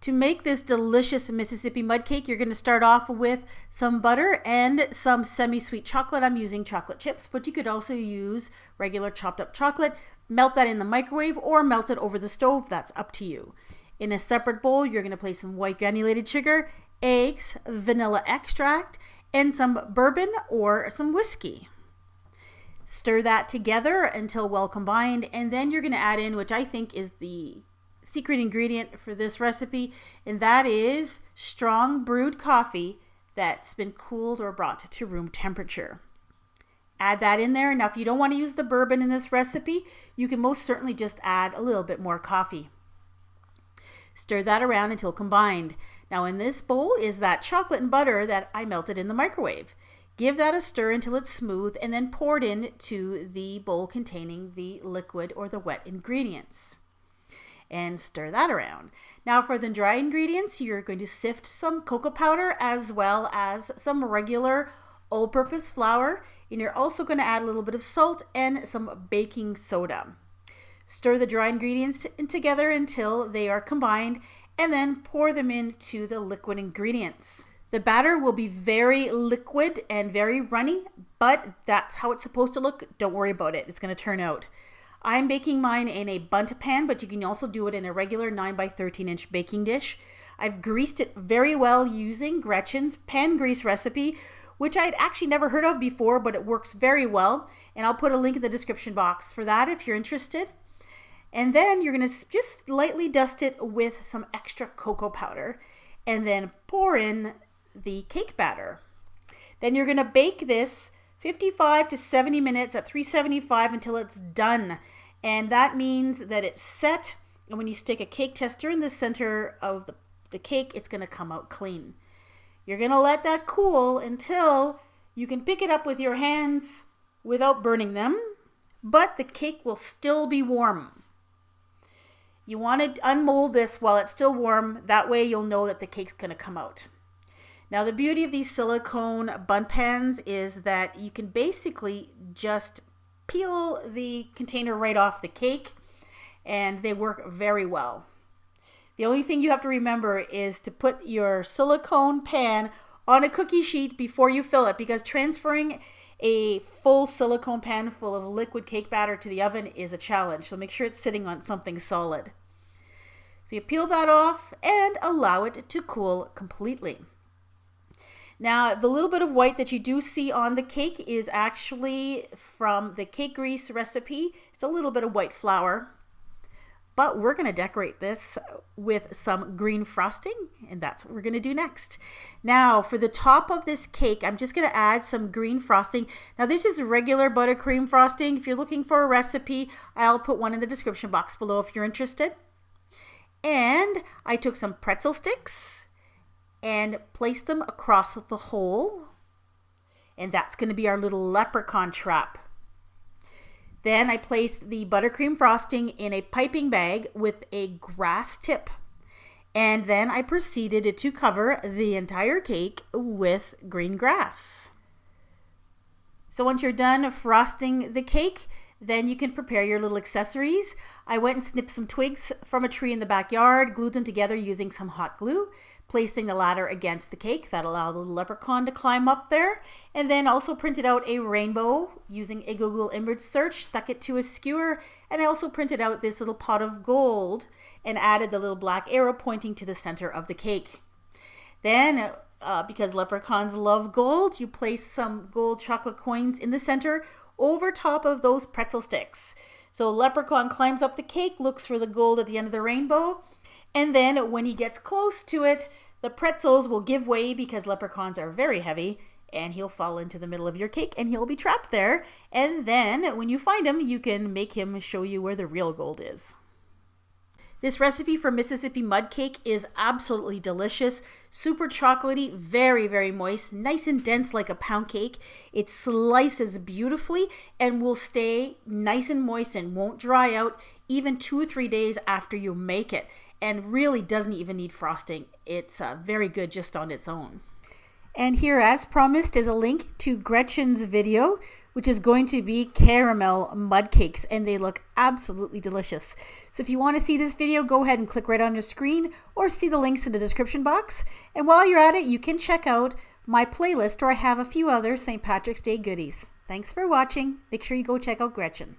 To make this delicious Mississippi mud cake, you're going to start off with some butter and some semi-sweet chocolate. I'm using chocolate chips, but you could also use regular chopped up chocolate. Melt that in the microwave or melt it over the stove. That's up to you. In a separate bowl, you're going to place some white granulated sugar, eggs, vanilla extract, and some bourbon or some whiskey. Stir that together until well combined, and then you're going to add in, which I think is the secret ingredient for this recipe, and that is strong brewed coffee that's been cooled or brought to room temperature. Add that in there. Now, if you don't want to use the bourbon in this recipe, you can most certainly just add a little bit more coffee. Stir that around until combined. Now, in this bowl is that chocolate and butter that I melted in the microwave. Give that a stir until it's smooth, and then pour it into the bowl containing the liquid or the wet ingredients. And stir that around. Now for the dry ingredients, you're going to sift some cocoa powder as well as some regular all-purpose flour, and you're also going to add a little bit of salt and some baking soda. Stir the dry ingredients together until they are combined, and then pour them into the liquid ingredients. The batter will be very liquid and very runny, but that's how it's supposed to look. Don't worry about it. It's going to turn out. I'm baking mine in a bundt pan, but you can also do it in a regular 9 by 13 inch baking dish. I've greased it very well using Gretchen's pan grease recipe, which I'd actually never heard of before, but it works very well. And I'll put a link in the description box for that if you're interested. And then you're going to just lightly dust it with some extra cocoa powder and then pour in the cake batter. Then you're going to bake this 55 to 70 minutes at 375 until it's done. And that means that it's set. And when you stick a cake tester in the center of the cake, it's going to come out clean. You're going to let that cool until you can pick it up with your hands without burning them, but the cake will still be warm. You want to unmold this while it's still warm. That way you'll know that the cake's going to come out. Now, the beauty of these silicone bundt pans is that you can basically just peel the container right off the cake, and they work very well. The only thing you have to remember is to put your silicone pan on a cookie sheet before you fill it, because transferring a full silicone pan full of liquid cake batter to the oven is a challenge. So make sure it's sitting on something solid. So you peel that off and allow it to cool completely. Now, the little bit of white that you do see on the cake is actually from the cake grease recipe. It's a little bit of white flour, but we're going to decorate this with some green frosting, and that's what we're going to do next. Now, for the top of this cake, I'm just going to add some green frosting. Now, this is regular buttercream frosting. If you're looking for a recipe, I'll put one in the description box below if you're interested. And I took some pretzel sticks and place them across the hole, and that's going to be our little leprechaun trap. Then I placed the buttercream frosting in a piping bag with a grass tip, and then I proceeded to cover the entire cake with green grass. So once you're done frosting the cake, then you can prepare your little accessories. I went and snipped some twigs from a tree in the backyard, glued them together using some hot glue, placing the ladder against the cake that allowed the leprechaun to climb up there, and then also printed out a rainbow using a Google image search, stuck it to a skewer, and I also printed out this little pot of gold and added the little black arrow pointing to the center of the cake. Then, because leprechauns love gold, you place some gold chocolate coins in the center over top of those pretzel sticks. So leprechaun climbs up the cake, looks for the gold at the end of the rainbow, and then when he gets close to it, the pretzels will give way because leprechauns are very heavy, and he'll fall into the middle of your cake and he'll be trapped there. And then when you find him, you can make him show you where the real gold is. This recipe for Mississippi mud cake is absolutely delicious, super chocolatey, very, very moist, nice and dense like a pound cake. It slices beautifully and will stay nice and moist and won't dry out even 2 or 3 days after you make it, and really doesn't even need frosting. It's very good just on its own. And here, as promised, is a link to Gretchen's video, which is going to be caramel mud cakes, and they look absolutely delicious. So if you want to see this video, go ahead and click right on your screen or see the links in the description box. And while you're at it, you can check out my playlist where I have a few other St. Patrick's Day goodies. Thanks for watching. Make sure you go check out Gretchen.